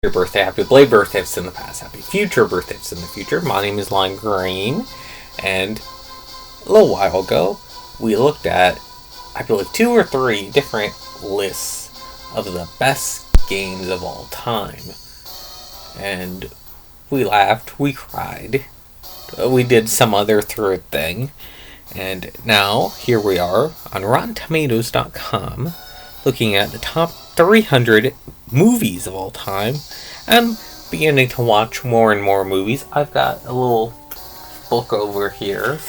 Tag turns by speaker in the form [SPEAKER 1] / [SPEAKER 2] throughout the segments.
[SPEAKER 1] Your birthday, happy belated birthdays in the past, happy future birthdays in the future. My name is Lime Green, and a little while ago, we looked at, I believe, 2 or 3 different lists of the best games of all time. And we laughed, we cried, we did some other third thing, and now, here we are on RottenTomatoes.com, looking at the top 300 movies of all time, and beginning to watch more and more movies. I've got a little book over here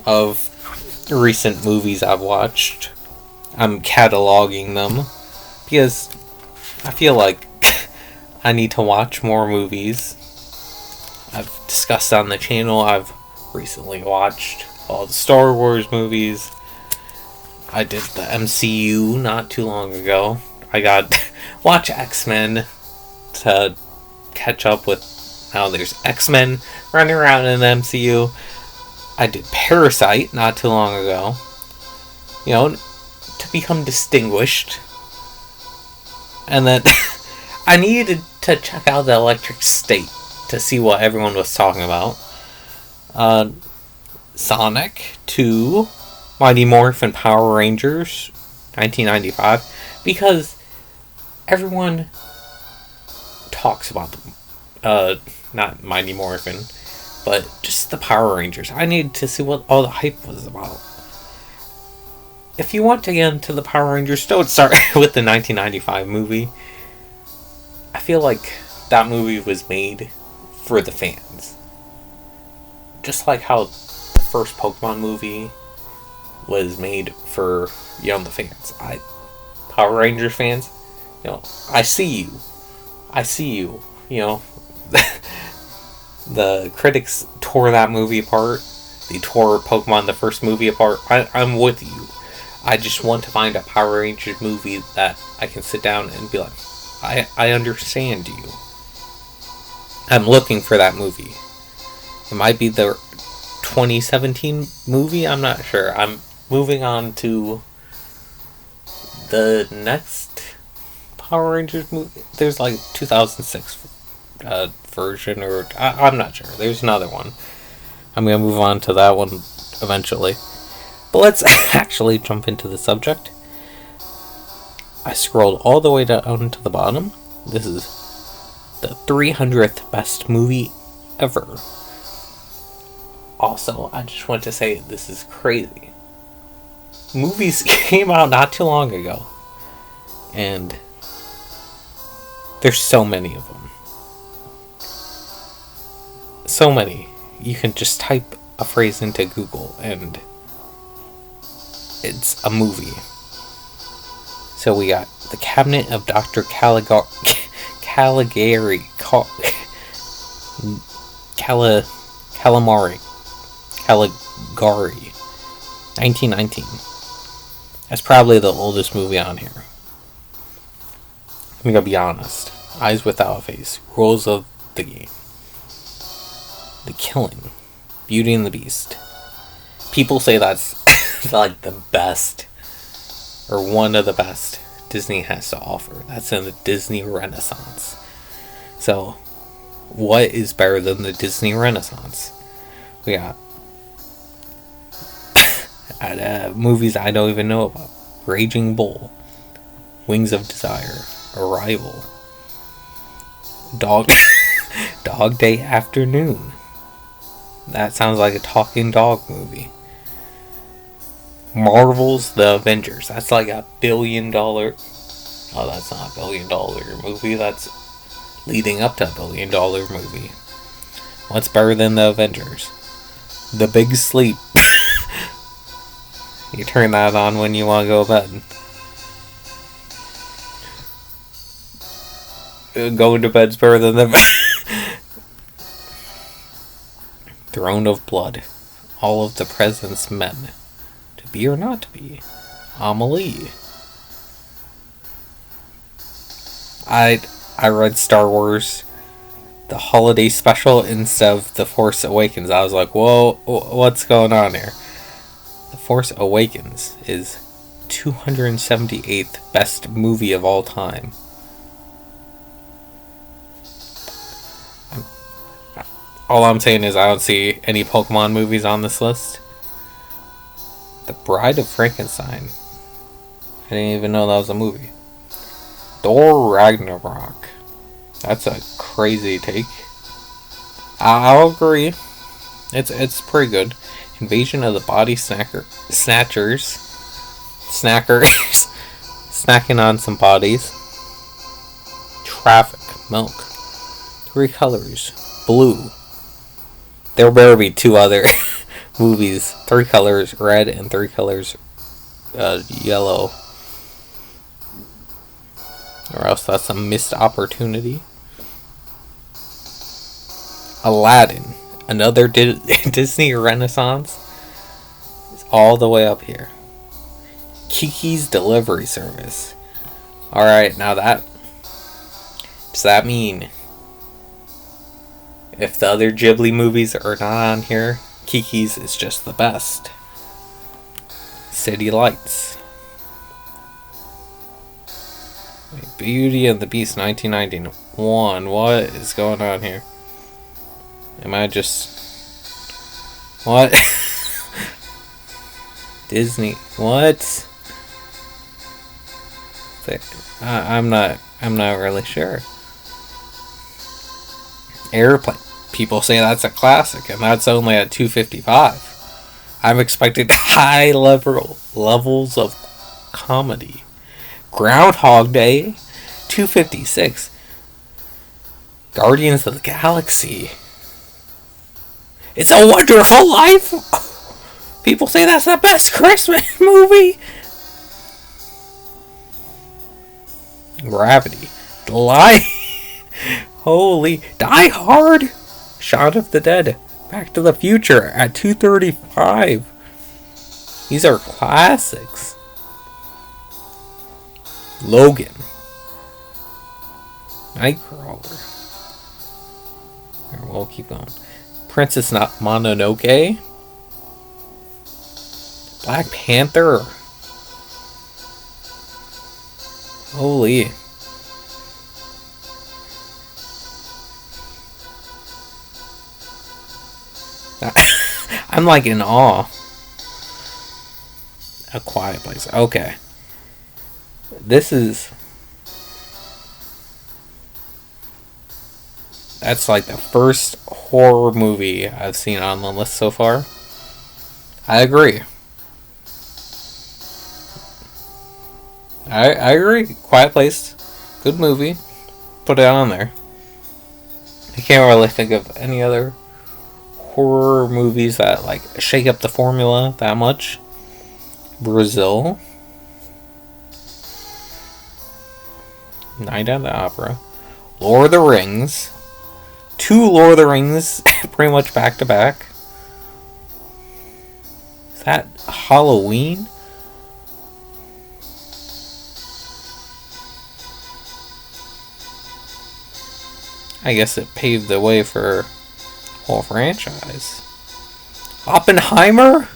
[SPEAKER 1] of recent movies I've watched. I'm cataloging them because I feel like I need to watch more movies. I've discussed on the channel, I've recently watched all the Star Wars movies. I did the MCU not too long ago. I got watch X-Men to catch up with how there's X-Men running around in the MCU. I did Parasite not too long ago. You know, to become distinguished. And then I needed to check out the Electric State to see what everyone was talking about. Sonic 2, Mighty Morphin Power Rangers, 1995, because everyone talks about them. Not Mighty Morphin, but just the Power Rangers. I needed to see what all the hype was about. If you want to get into the Power Rangers, don't start with the 1995 movie. I feel like that movie was made for the fans. Just like how the first Pokemon movie was made for, the fans. Power Rangers fans, I see you, the critics tore that movie apart. They tore Pokemon the first movie apart. I'm with you. I just want to find a Power Rangers movie that I can sit down and be like, I understand you. I'm looking for that movie. It might be the 2017 movie, I'm not sure. I'm moving on to the next Power Rangers movie. There's like 2006 version, or I'm not sure. There's another one. I'm going to move on to that one eventually. But let's actually jump into the subject. I scrolled all the way down to the bottom. This is the 300th best movie ever. Also, I just want to say this is crazy. Movies came out not too long ago, and there's so many of them. So many. You can just type a phrase into Google and it's a movie. So we got The Cabinet of Dr. Caligari. 1919. That's probably the oldest movie on here. I'm gonna be honest. Eyes Without a Face. Rules of the Game. The Killing. Beauty and the Beast. People say that's like the best, or one of the best Disney has to offer. That's in the Disney Renaissance. So, what is better than the Disney Renaissance? We got movies I don't even know about. Raging Bull, Wings of Desire, Arrival, Dog Day Afternoon. That sounds like a talking dog movie. Marvel's The Avengers. That's like $1 billion. Oh, that's not $1 billion movie. That's leading up to $1 billion movie. What's better than The Avengers? The Big Sleep. You turn that on when you want to go to bed. Going to bed's better than the Throne of Blood. All of the President's Men. To Be or Not to Be. Amelie. I read Star Wars, the holiday special, instead of The Force Awakens. I was like, whoa, what's going on here? The Force Awakens is 278th best movie of all time. All I'm saying is I don't see any Pokemon movies on this list. The Bride of Frankenstein. I didn't even know that was a movie. Thor Ragnarok. That's a crazy take. I'll agree. It's pretty good. Invasion of the Body Snatchers. Snackers. Snacking on some bodies. Traffic. Milk. 3 colors. Blue. There better be 2 other movies. 3 colors red and 3 colors yellow. Or else that's a missed opportunity. Aladdin. Another Disney Renaissance. Is all the way up here. Kiki's Delivery Service. Alright, now that... Does that mean... If the other Ghibli movies are not on here, Kiki's is just the best. City Lights. Beauty and the Beast 1991. What is going on here? Am I just... What? Disney. What? I'm not really sure. Airplane. People say that's a classic, and that's only at 255. I'm expecting high levels of comedy. Groundhog Day, 256. Guardians of the Galaxy. It's a Wonderful Life. People say that's the best Christmas movie. Gravity. Holy. Die Hard. Shaun of the Dead. Back to the Future at 235. These are classics. Logan. Nightcrawler. Here, we'll keep going. Princess Mononoke. Black Panther. Holy. I'm like in awe. A Quiet Place. Okay. This is... That's like the first horror movie I've seen on the list so far. I agree. I agree. Quiet Place. Good movie. Put it on there. I can't really think of any other horror movies that like shake up the formula that much. Brazil. Night at the Opera. Lord of the Rings. 2 Lord of the Rings pretty much back to back. Is that Halloween? I guess it paved the way for a whole franchise. Oppenheimer?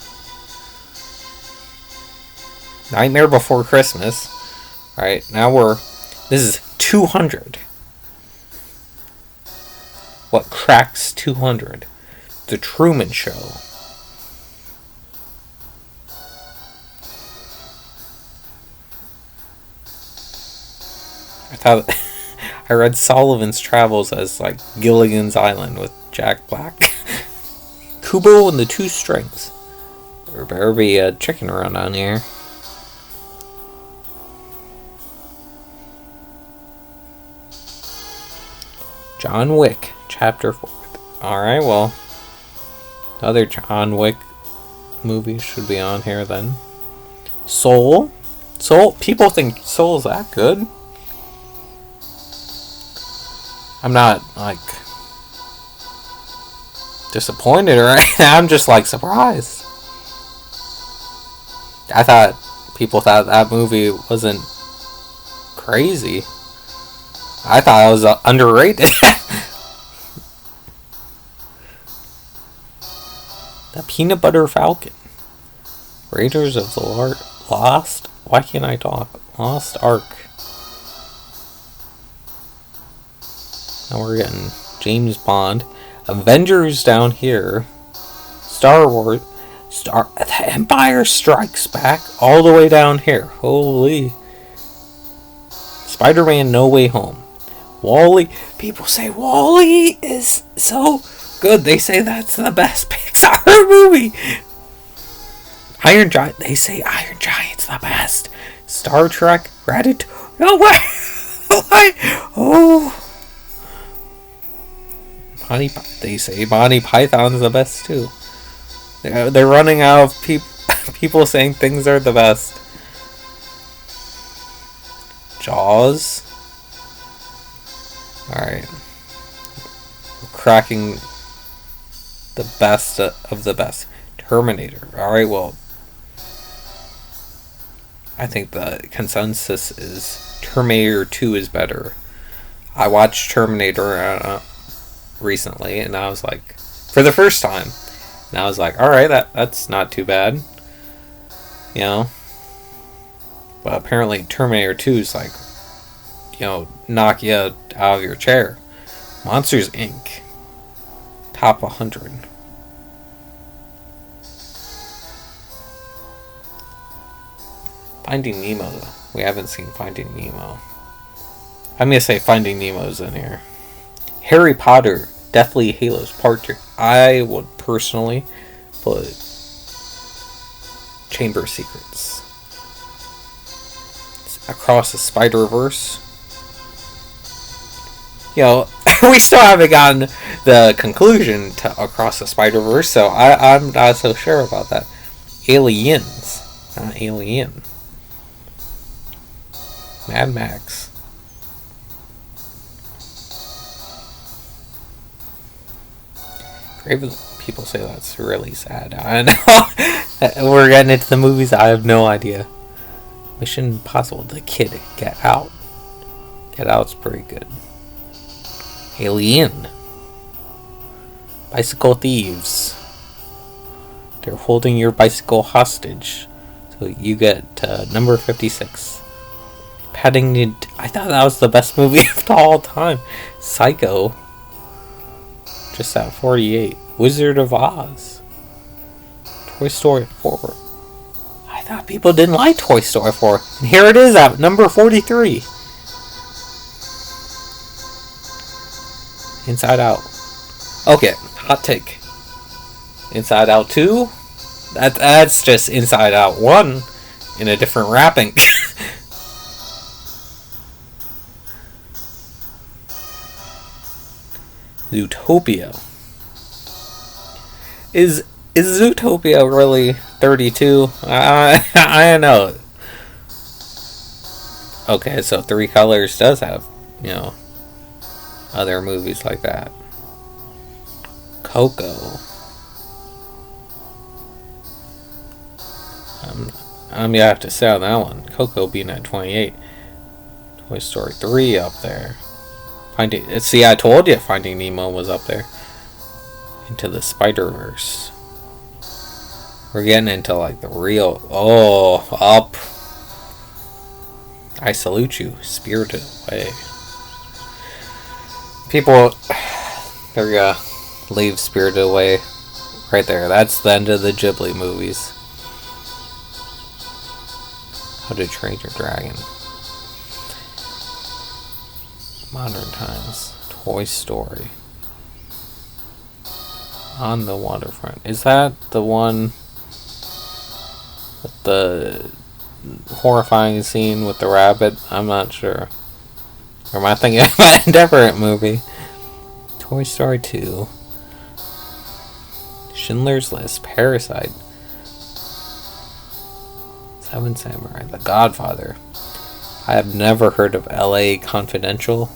[SPEAKER 1] Nightmare Before Christmas. Alright, now this is 200. What cracks 200? The Truman Show. I thought... I read Sullivan's Travels as like Gilligan's Island with Jack Black. Kubo and the Two Strings. There better be a chicken around on here. John Wick, Chapter 4. Alright, well. Other John Wick movies should be on here then. Soul. People think Soul's that good. I'm not, like, disappointed or anything. I'm just, like, surprised. I thought people thought that movie wasn't crazy. I thought it was underrated. The Peanut Butter Falcon. Raiders of the Lost... Why can't I talk? Lost Ark. Now we're getting James Bond. Avengers down here. Star Wars. The Empire Strikes Back all the way down here. Holy. Spider-Man No Way Home. Wall-E. People say Wall-E is so good. They say that's the best Pixar movie. Iron Giant. They say Iron Giant's the best. Star Trek. Ratatouille. No way. Oh. They say Monty Python's the best too. They're running out of people saying things are the best. Jaws. Alright. Cracking the best of the best. Terminator. Alright, well. I think the consensus is Terminator 2 is better. I watched Terminator recently, and I was like, for the first time, and I was like, alright, that's not too bad. You know? But apparently Terminator 2 is like, you know, knock you out of your chair. Monsters Inc. Top 100. Finding Nemo, though. We haven't seen Finding Nemo. I'm gonna say Finding Nemo's in here. Harry Potter, Deathly Hallows Part 2. I would personally put Chamber of Secrets. Across the Spider-Verse. You know, we still haven't gotten the conclusion to Across the Spider-Verse, so I'm not so sure about that. Aliens, not Alien. Mad Max. People say that's really sad. I know. We're getting into the movies. I have no idea. Mission Impossible. The Kid. Get Out. Get Out's pretty good. Alien. Bicycle Thieves. They're holding your bicycle hostage. So you get number 56. Paddington. I thought that was the best movie of all time. Psycho. Just at 48. Wizard of Oz. Toy Story 4. I thought people didn't like Toy Story 4. And here it is at number 43. Inside Out. Okay, hot take. Inside Out 2? That's just Inside Out 1 in a different wrapping. Zootopia. Is Zootopia really 32? I don't know. Okay, so Three Colors does have, you know, other movies like that. Coco. I'm gonna have to say on that one. Coco being at 28. Toy Story 3 up there. See, I told you Finding Nemo was up there. Into the Spider-Verse. We're getting into like the real... Oh, up. I salute you. Spirited Away. People... They're gonna leave Spirited Away right there. That's the end of the Ghibli movies. How to Train Your Dragon. Modern Times. Toy Story. On the Waterfront. Is that the one with the horrifying scene with the rabbit? I'm not sure. Or am I thinking of a different movie? Toy Story 2. Schindler's List. Parasite. Seven Samurai. The Godfather. I have never heard of LA Confidential,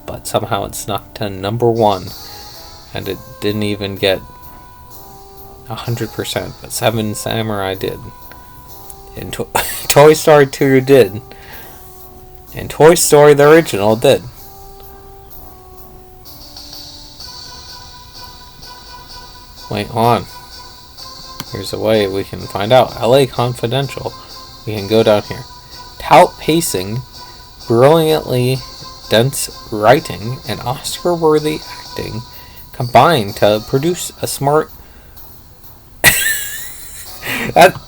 [SPEAKER 1] but somehow it snuck to number 1. And it didn't even get 100%, but Seven Samurai did. And Toy Story 2 did. And Toy Story the original did. Wait, hold on. Here's a way we can find out. LA Confidential. We can go down here. Tout pacing, brilliantly dense writing, and Oscar-worthy acting combine to produce a smart. That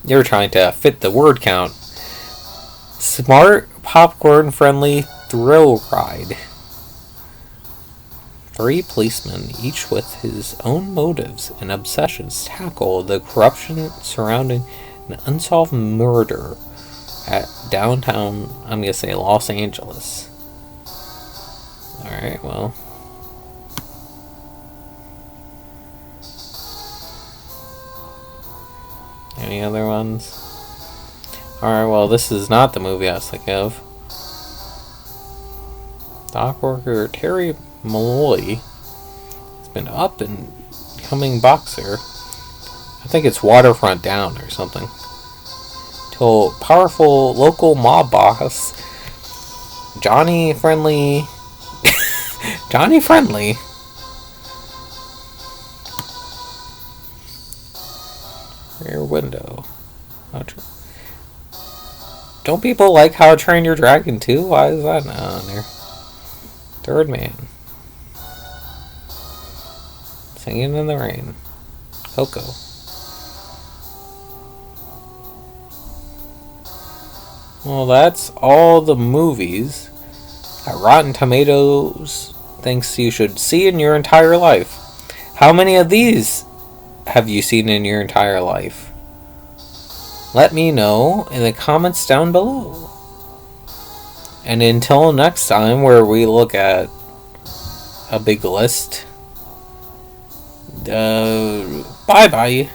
[SPEAKER 1] you're trying to fit the word count. Smart, popcorn-friendly thrill ride. 3 policemen, each with his own motives and obsessions, tackle the corruption surrounding an unsolved murder at downtown, I'm going to say Los Angeles. Alright, well. Any other ones? Alright, well, this is not the movie I was thinking of. Dock worker Terry Malloy has been up and coming boxer. I think it's Watership Down or something. Till powerful local mob boss Johnny Friendly rear window. Don't people like How to Train Your Dragon too? Why is that not on there? Third Man. Singing in the Rain. Coco. Well, that's all the movies that Rotten Tomatoes thinks you should see in your entire life. How many of these have you seen in your entire life? Let me know in the comments down below. And until next time, where we look at a big list, bye-bye.